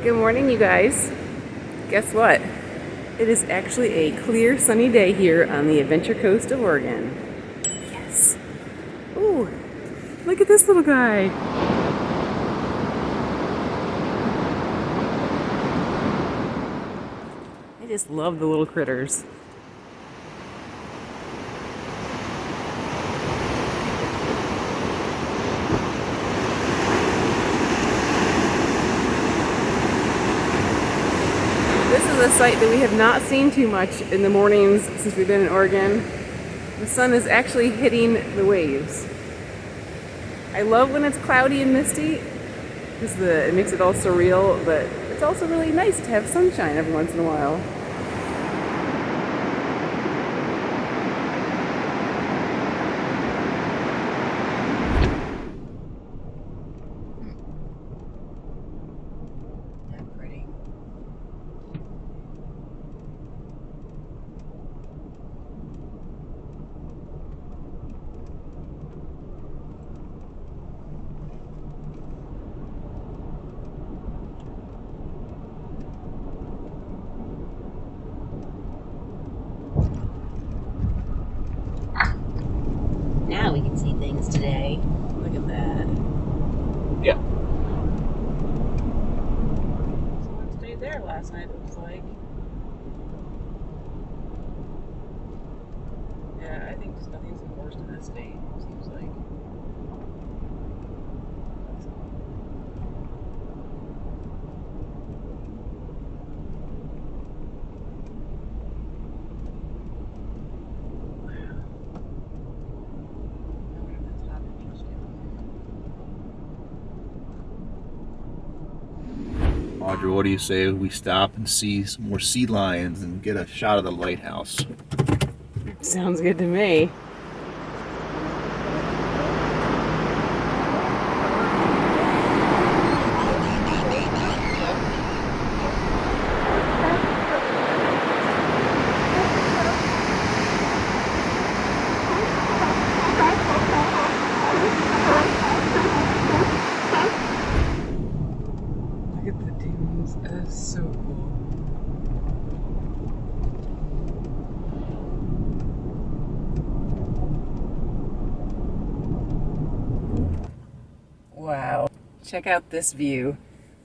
Good morning, you guys. Guess what? It is actually a clear, sunny day here on the Adventure Coast of Oregon. Yes. Ooh, look at this little guy. I just love the little critters. This is a sight that we have not seen too much in the mornings since we've been in Oregon. The sun is actually hitting the waves. I love when it's cloudy and misty because it makes it all surreal, but it's also really nice to have sunshine every once in a while. Now we can see things today. Look at that. Yeah. Someone stayed there last night, it looks like. Yeah, I think nothing's worse in this state, it seems like. Audra, what do you say we stop and see some more sea lions and get a shot of the lighthouse? Sounds good to me. Look at the dunes. That is so cool. Wow. Check out this view.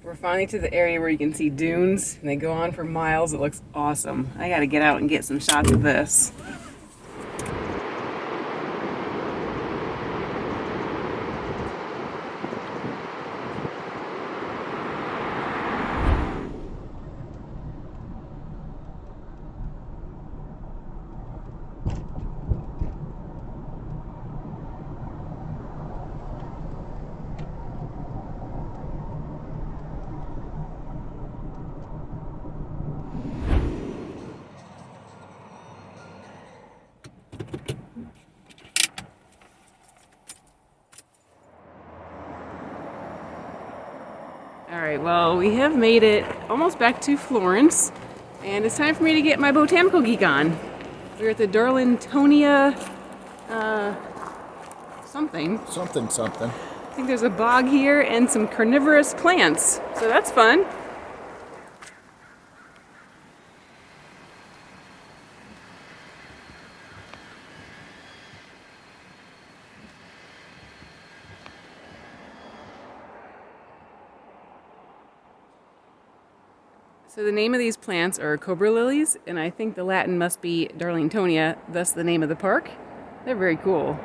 We're finally to the area where you can see dunes, and they go on for miles. It looks awesome. I gotta get out and get some shots of this. Alright, well, we have made it almost back to Florence, and it's time for me to get my botanical geek on. We're at the Darlingtonia, something. Something. I think there's a bog here and some carnivorous plants, so that's fun. So the name of these plants are cobra lilies, and I think the Latin must be Darlingtonia, thus the name of the park. They're very cool.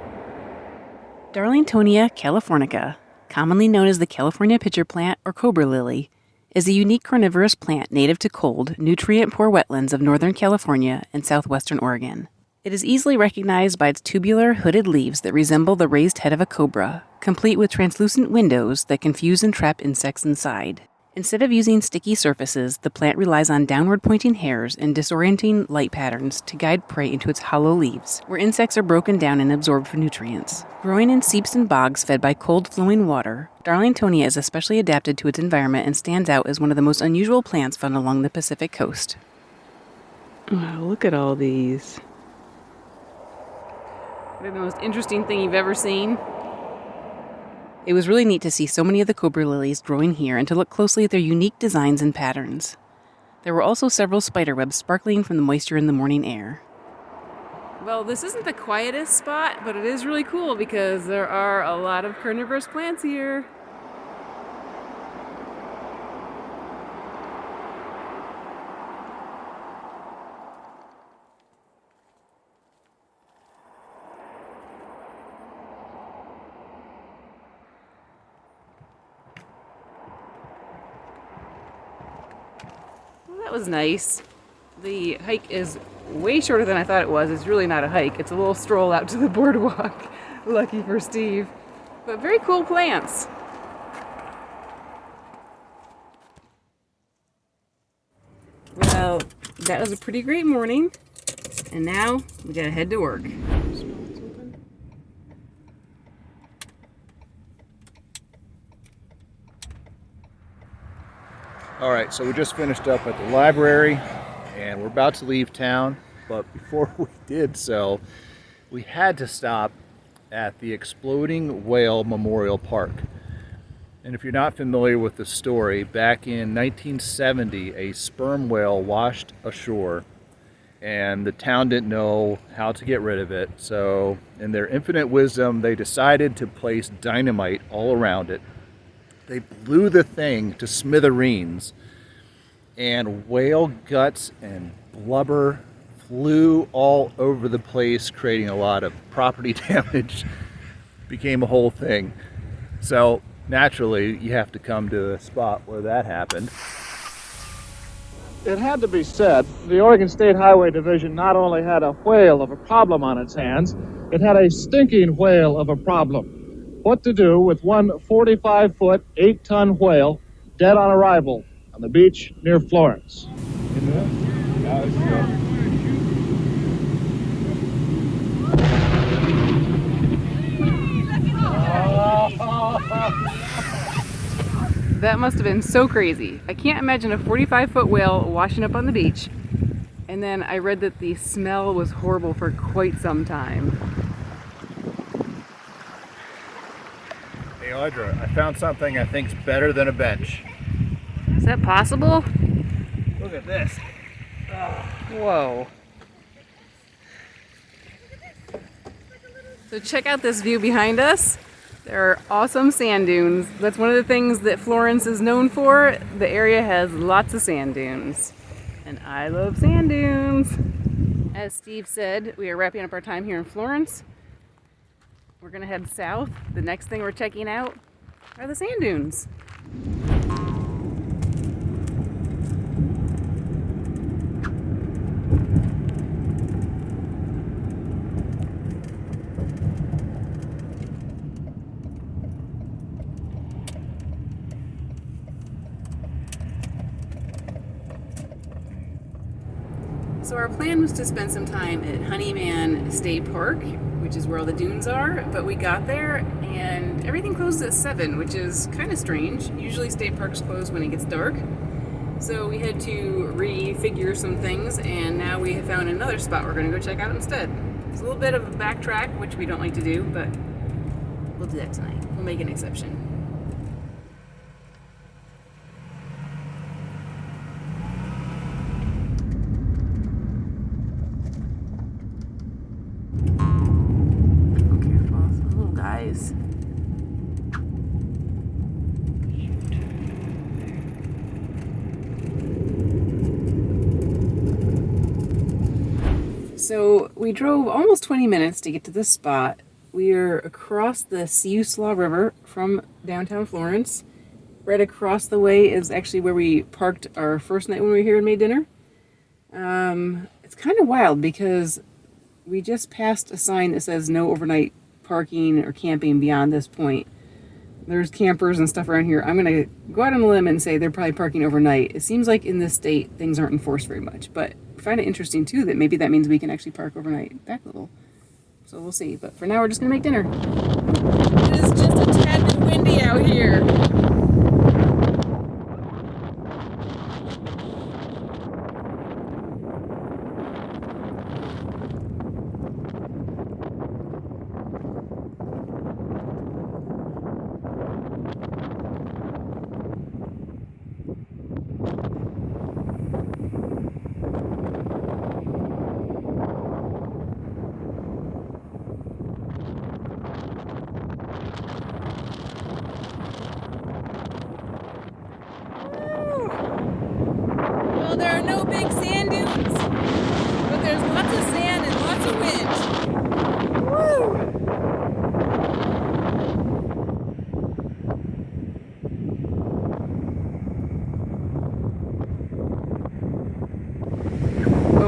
Darlingtonia californica, commonly known as the California pitcher plant or cobra lily, is a unique carnivorous plant native to cold, nutrient-poor wetlands of northern California and southwestern Oregon. It is easily recognized by its tubular, hooded leaves that resemble the raised head of a cobra, complete with translucent windows that confuse and trap insects inside. Instead of using sticky surfaces, the plant relies on downward-pointing hairs and disorienting light patterns to guide prey into its hollow leaves, where insects are broken down and absorbed for nutrients. Growing in seeps and bogs fed by cold-flowing water, Darlingtonia is especially adapted to its environment and stands out as one of the most unusual plants found along the Pacific coast. Wow, look at all these. They're the most interesting thing you've ever seen. It was really neat to see so many of the cobra lilies growing here and to look closely at their unique designs and patterns. There were also several spiderwebs sparkling from the moisture in the morning air. Well, this isn't the quietest spot, but it is really cool because there are a lot of carnivorous plants here. Well, that was nice. The hike is way shorter than I thought it was. It's really not a hike. It's a little stroll out to the boardwalk. Lucky for Steve. But very cool plants. Well, that was a pretty great morning. And now we gotta head to work. All right, so we just finished up at the library and we're about to leave town, but before we did so, we had to stop at the Exploding Whale Memorial Park. And if you're not familiar with the story, back in 1970, a sperm whale washed ashore and the town didn't know how to get rid of it. So in their infinite wisdom, they decided to place dynamite all around it. They blew the thing to smithereens, and whale guts and blubber flew all over the place, creating a lot of property damage. Became a whole thing. So naturally, you have to come to a spot where that happened. It had to be said, the Oregon State Highway Division not only had a whale of a problem on its hands, it had a stinking whale of a problem. What to do with one 45-foot, 8-ton whale dead on arrival on the beach near Florence. That must have been so crazy. I can't imagine a 45-foot whale washing up on the beach. And then I read that the smell was horrible for quite some time. Hey Audra, I found something I think's better than a bench. Is that possible? Look at this. Whoa. So check out this view behind us. There are awesome sand dunes. That's one of the things that Florence is known for. The area has lots of sand dunes. And I love sand dunes. As Steve said, we are wrapping up our time here in Florence. We're gonna head south. The next thing we're checking out are the sand dunes. So our plan was to spend some time at Honeyman State Park, which is where all the dunes are, but we got there and everything closed at 7, which is kind of strange. Usually state parks close when it gets dark. So we had to refigure some things, and now we have found another spot we're going to go check out instead. It's a little bit of a backtrack, which we don't like to do, but we'll do that tonight. We'll make an exception. Guys. So we drove almost 20 minutes to get to this spot. We are across the Siuslaw River from downtown Florence. Right across the way is actually where we parked our first night when we were here and made dinner. It's kind of wild because we just passed a sign that says no overnight parking or camping beyond this point. There's campers and stuff around here. I'm going to go out on a limb and say they're probably parking overnight. It seems like in this state things aren't enforced very much, but I find it interesting too that maybe that means we can actually park overnight back a little. So we'll see. But for now we're just going to make dinner. It is just a tad bit windy out here.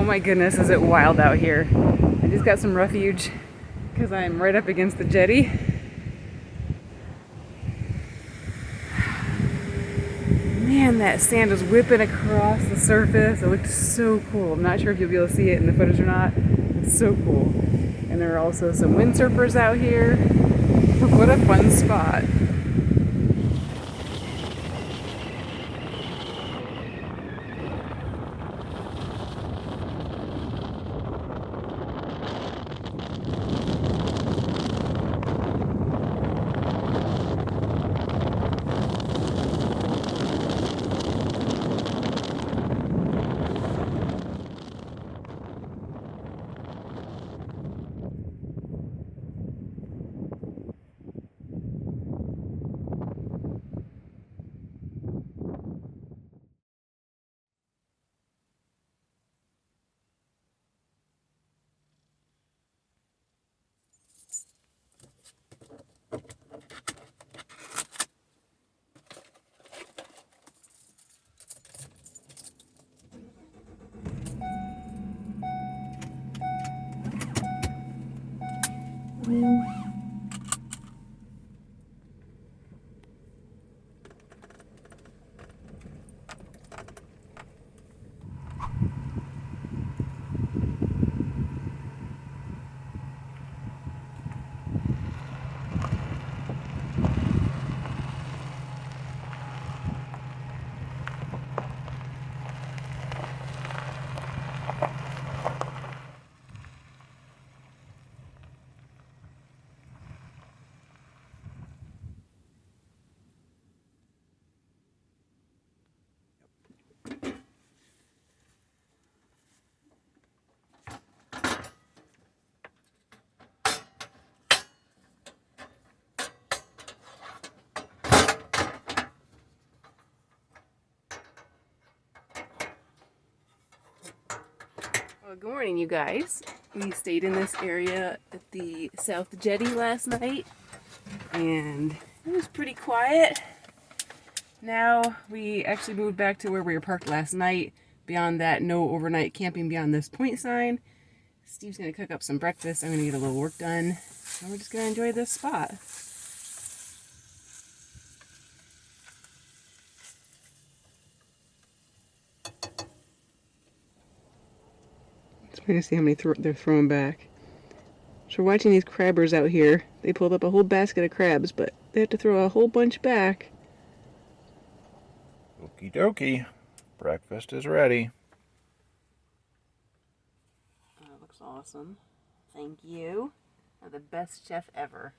my goodness, is it wild out here. I just got some refuge because I'm right up against the jetty. Man, that sand was whipping across the surface. It looked so cool. I'm not sure if you'll be able to see it in the footage or not. It's so cool. And there are also some windsurfers out here. What a fun spot. Well, good morning, you guys. We stayed in this area at the South Jetty last night, and it was pretty quiet. Now we actually moved back to where we were parked last night. Beyond that, no overnight camping beyond this point sign. Steve's gonna cook up some breakfast. I'm gonna get a little work done, and we're just gonna enjoy this spot. Trying to see how many they're throwing back. So we're watching these crabbers out here. They pulled up a whole basket of crabs, but they have to throw a whole bunch back. Okie dokie. Breakfast is ready. That looks awesome. Thank you. You're the best chef ever.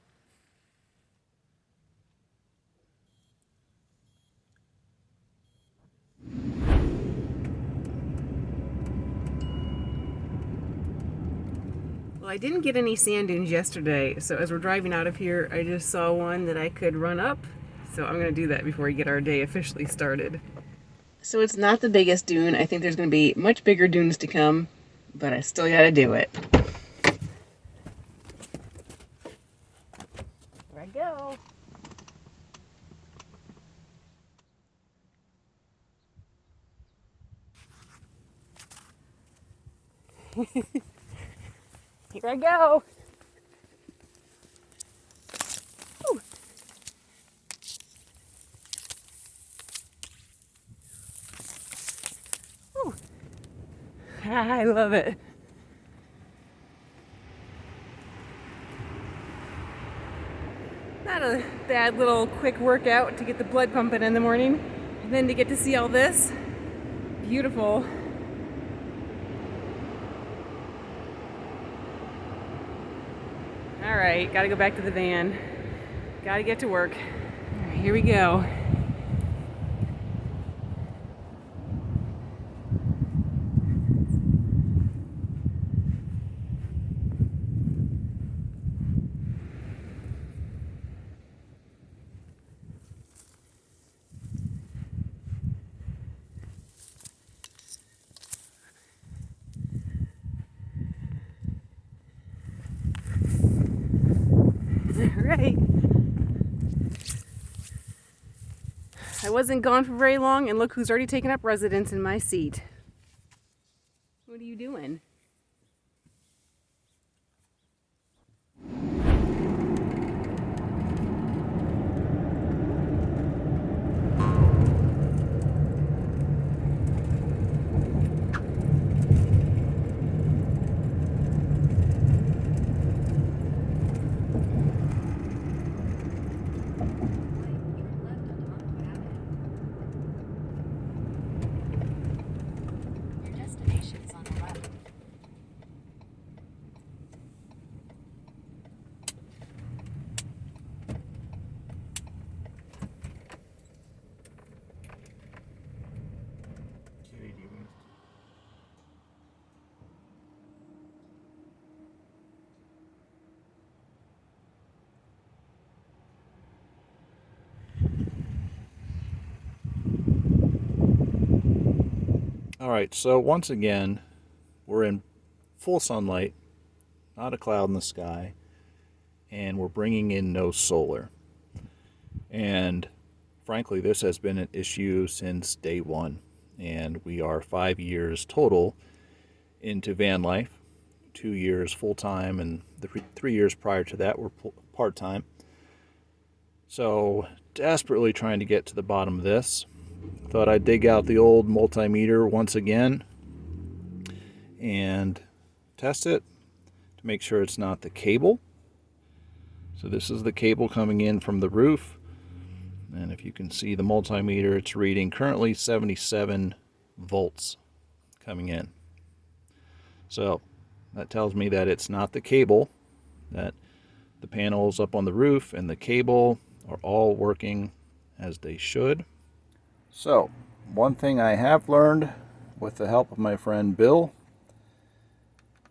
Well, I didn't get any sand dunes yesterday, so as we're driving out of here, I just saw one that I could run up. So I'm going to do that before we get our day officially started. So it's not the biggest dune. I think there's going to be much bigger dunes to come, but I still got to do it. Here I go. Here I go. Ooh. Ooh. I love it. Not a bad little quick workout to get the blood pumping in the morning, and then to get to see all this. Beautiful. All right, gotta go back to the van. Gotta get to work. All right, here we go. Right. I wasn't gone for very long, and look who's already taken up residence in my seat. What are you doing? Your destination's on the left. All right, so once again, we're in full sunlight, not a cloud in the sky, and we're bringing in no solar. And frankly, this has been an issue since day one, and we are 5 years total into van life, 2 years full-time, and the 3 years prior to that were part-time. So desperately trying to get to the bottom of this. Thought I'd dig out the old multimeter once again and test it to make sure it's not the cable. So this is the cable coming in from the roof, and if you can see the multimeter, it's reading currently 77 volts coming in. So that tells me that it's not the cable, that the panels up on the roof and the cable are all working as they should. So, one thing I have learned with the help of my friend Bill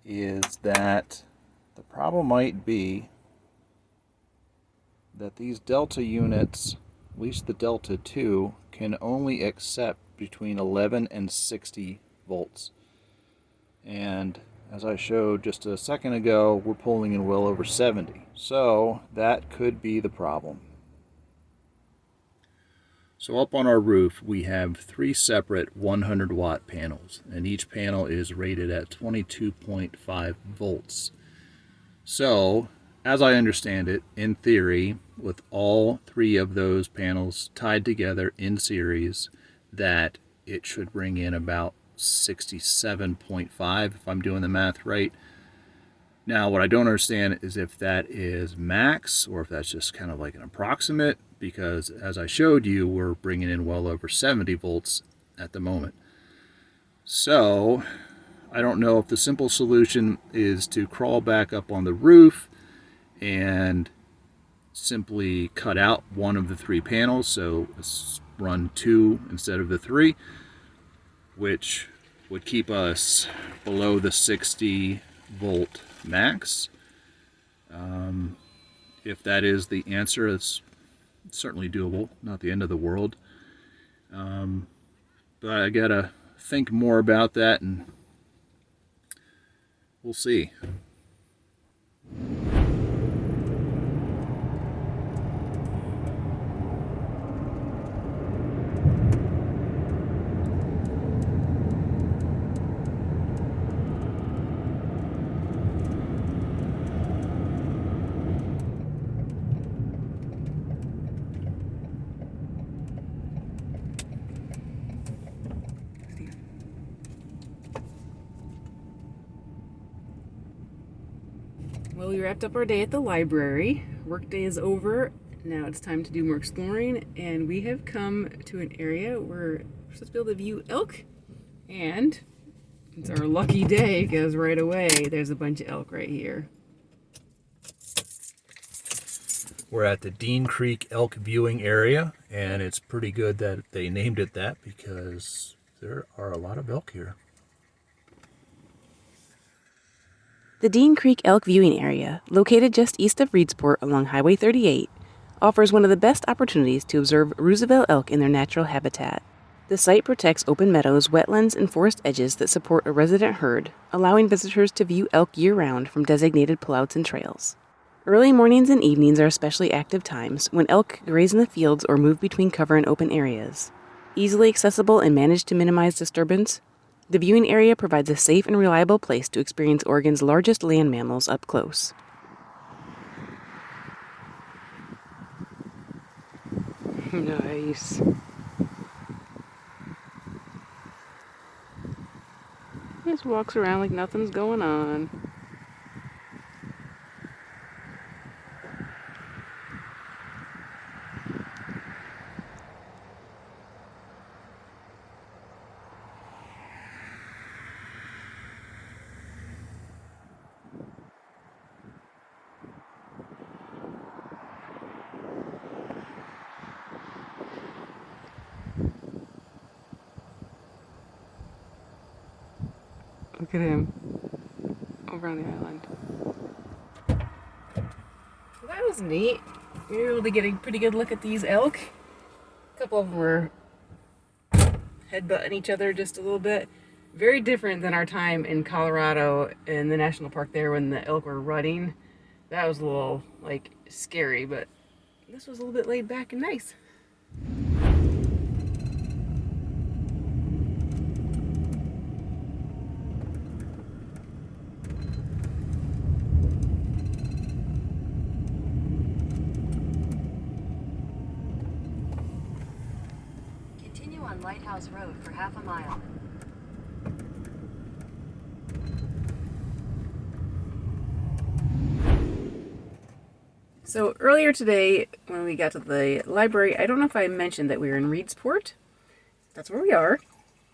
is that the problem might be that these Delta units, at least the Delta 2, can only accept between 11 and 60 volts. And as I showed just a second ago, we're pulling in well over 70. So that could be the problem. So up on our roof, we have 3 separate 100 watt panels, and each panel is rated at 22.5 volts. So, as I understand it, in theory, with all 3 of those panels tied together in series, that it should bring in about 67.5, if I'm doing the math right. Now, what I don't understand is if that is max or if that's just kind of like an approximate, because as I showed you, we're bringing in well over 70 volts at the moment. So I don't know if the simple solution is to crawl back up on the roof and simply cut out one of the 3 panels, so let's run 2 instead of the 3, which would keep us below the 60 volt max. If that is the answer, it's certainly doable, not the end of the world. But I gotta think more about that, and we'll see. Well, we wrapped up our day at the library. Workday is over. Now it's time to do more exploring, and we have come to an area where we're supposed to be able to view elk. And it's our lucky day because right away there's a bunch of elk right here. We're at the Dean Creek Elk Viewing Area, and it's pretty good that they named it that because there are a lot of elk here. The Dean Creek Elk Viewing Area, located just east of Reedsport along Highway 38, offers one of the best opportunities to observe Roosevelt elk in their natural habitat. The site protects open meadows, wetlands, and forest edges that support a resident herd, allowing visitors to view elk year-round from designated pullouts and trails. Early mornings and evenings are especially active times when elk graze in the fields or move between cover and open areas. Easily accessible and managed to minimize disturbance, The viewing area provides a safe and reliable place to experience Oregon's largest land mammals up close. Nice. Just walks around like nothing's going on. Look at him over on the island. Well, that was neat. We were able to get a pretty good look at these elk. A couple of them were headbutting each other just a little bit. Very different than our time in Colorado in the national park there when the elk were running. That was a little like scary, but this was a little bit laid back and nice. Continue on Lighthouse Road for half a mile. So earlier today, when we got to the library, I don't know if I mentioned that we were in Reedsport. That's where we are,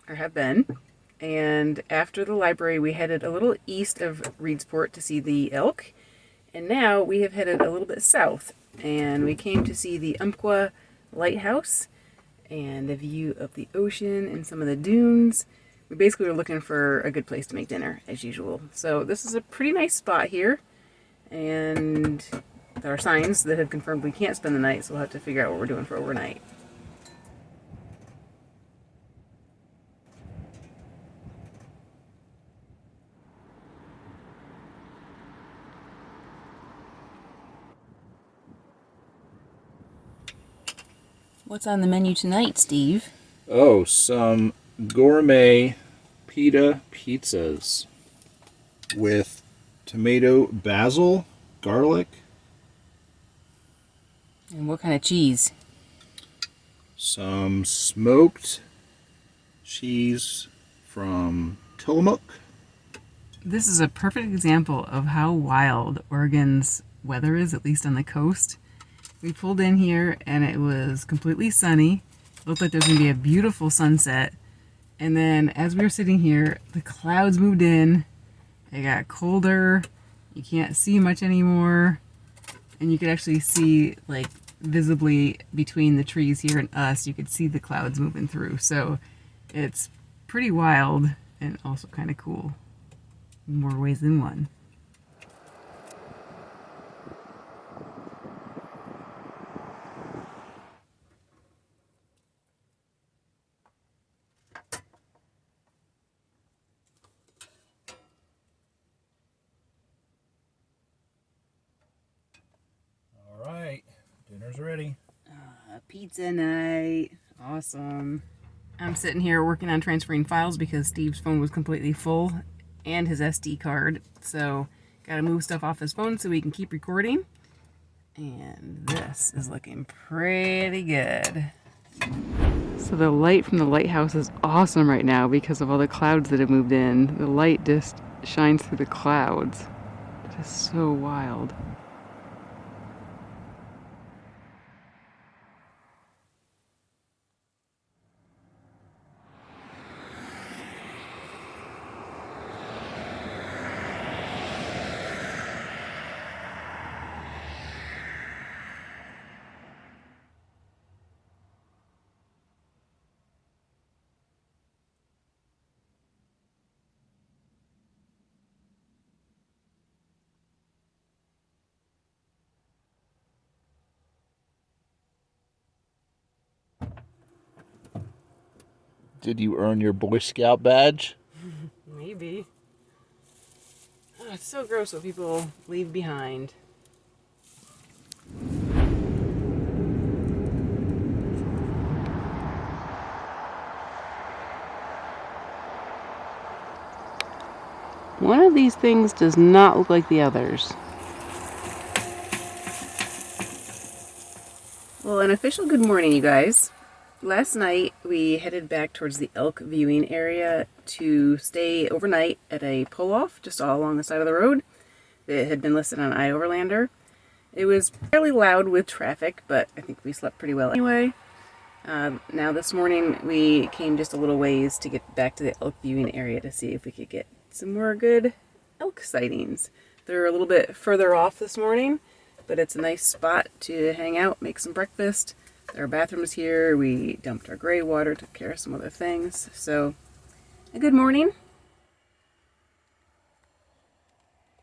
or have been. And after the library, we headed a little east of Reedsport to see the elk. And now we have headed a little bit south. And we came to see the Umpqua Lighthouse and the view of the ocean and some of the dunes. We basically were looking for a good place to make dinner, as usual. So this is a pretty nice spot here. And there are signs that have confirmed we can't spend the night, so we'll have to figure out what we're doing for overnight. What's on the menu tonight, Steve? Oh, some gourmet pita pizzas with tomato, basil, garlic, And what kind of cheese? some smoked cheese from Tillamook. This is a perfect example of how wild Oregon's weather is, at least on the coast. We pulled in here and it was completely sunny. It looked like there was going to be a beautiful sunset. And then as we were sitting here, the clouds moved in. It got colder. You can't see much anymore. And you could actually see, like, visibly between the trees here and us, you could see the clouds moving through. So it's pretty wild and also kind of cool in more ways than one. All right, dinner's ready. Pizza night. Awesome. I'm sitting here working on transferring files because Steve's phone was completely full and his SD card. So gotta move stuff off his phone so we can keep recording. And this is looking pretty good. So the light from the lighthouse is awesome right now because of all the clouds that have moved in. The light just shines through the clouds. Just so wild. Did you earn your Boy Scout badge? Maybe. Oh, it's so gross what people leave behind. One of these things does not look like the others. Well, an official good morning, you guys. Last night we headed back towards the elk viewing area to stay overnight at a pull-off just all along the side of the road that had been listed on iOverlander. It was fairly loud with traffic, but I think we slept pretty well anyway. Now this morning we came just a little ways to get back to the elk viewing area to see if we could get some more good elk sightings. They're a little bit further off this morning, but it's a nice spot to hang out, make some breakfast. There are bathrooms here. We dumped our gray water, took care of some other things. So, a good morning.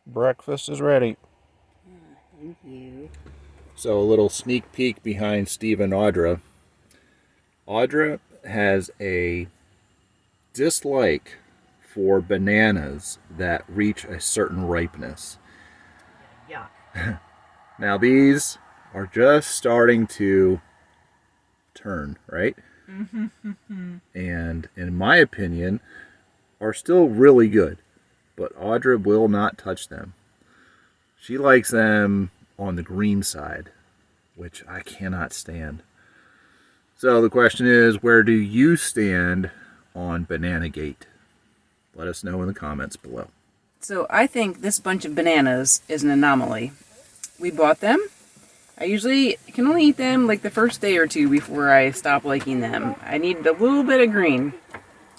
Breakfast is ready. Thank you. So a little sneak peek behind Steve and Audra. Audra has a dislike for bananas that reach a certain ripeness. Yuck. Now these are just starting to turn, right? And in my opinion, are still really good. But Audra will not touch them. She likes them on the green side, which I cannot stand. So the question is, where do you stand on Banana Gate? Let us know in the comments below. So I think this bunch of bananas is an anomaly. We bought them. I usually can only eat them like the first day or two before I stop liking them. I needed a little bit of green.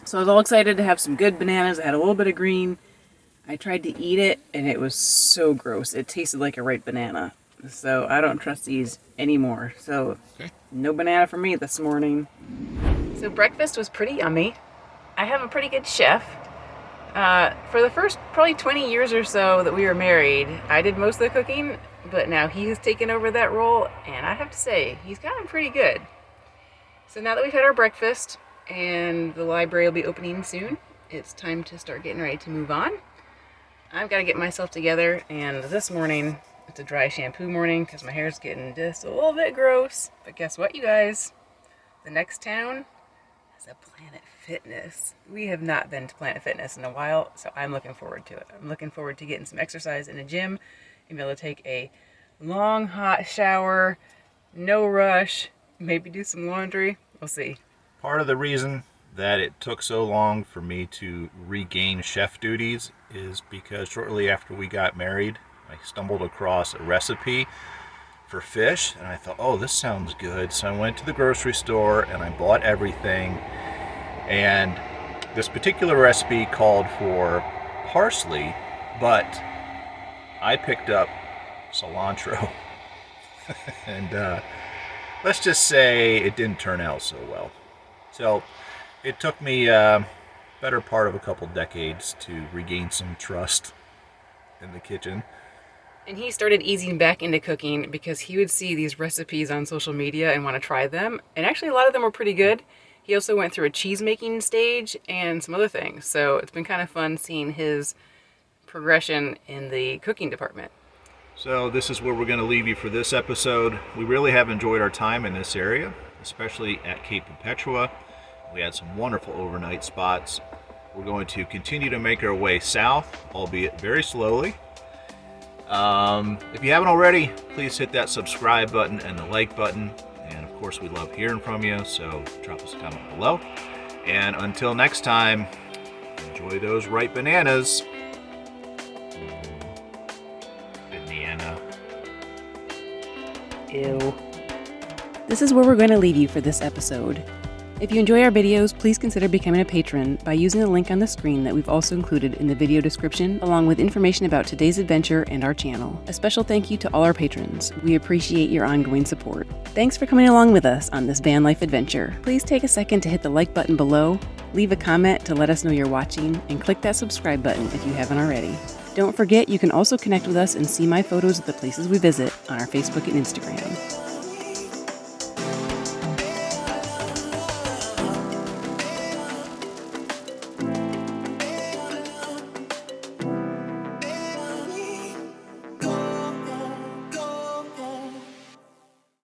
So I was all excited to have some good bananas. I had a little bit of green. I tried to eat it and it was so gross. It tasted like a ripe banana. So I don't trust these anymore. So no banana for me this morning. So breakfast was pretty yummy. I have a pretty good chef. For the first probably 20 years or so that we were married, I did most of the cooking, but now he has taken over that role, and I have to say, he's gotten pretty good. So now that we've had our breakfast, and the library will be opening soon, it's time to start getting ready to move on. I've got to get myself together, and this morning, it's a dry shampoo morning, because my hair's getting just a little bit gross. But guess what, you guys? The next town is a Planet Fitness. We have not been to Planet Fitness in a while, so I'm looking forward to it. I'm looking forward to getting some exercise in a gym and be able to take a long hot shower, no rush, maybe do some laundry. We'll see. Part of the reason that it took so long for me to regain chef duties is because shortly after we got married, I stumbled across a recipe for fish, and I thought, oh, this sounds good. So I went to the grocery store and I bought everything. And this particular recipe called for parsley, but I picked up cilantro. And let's just say it didn't turn out so well. So it took me better part of a couple decades to regain some trust in the kitchen. And he started easing back into cooking because he would see these recipes on social media and want to try them. And actually a lot of them were pretty good. He also went through a cheese making stage and some other things. So it's been kind of fun seeing his progression in the cooking department. So this is where we're going to leave you for this episode. We really have enjoyed our time in this area, especially at Cape Perpetua. We had some wonderful overnight spots. We're going to continue to make our way south, albeit very slowly. If you haven't already, please hit that subscribe button and the like button. And of course, we love hearing from you, so drop us a comment below. And until next time, enjoy those ripe bananas. Banana. Ew. This is where we're going to leave you for this episode. If you enjoy our videos, please consider becoming a patron by using the link on the screen that we've also included in the video description, along with information about today's adventure and our channel. A special thank you to all our patrons. We appreciate your ongoing support. Thanks for coming along with us on this van life adventure. Please take a second to hit the like button below, leave a comment to let us know you're watching, and click that subscribe button if you haven't already. Don't forget, you can also connect with us and see my photos of the places we visit on our Facebook and Instagram.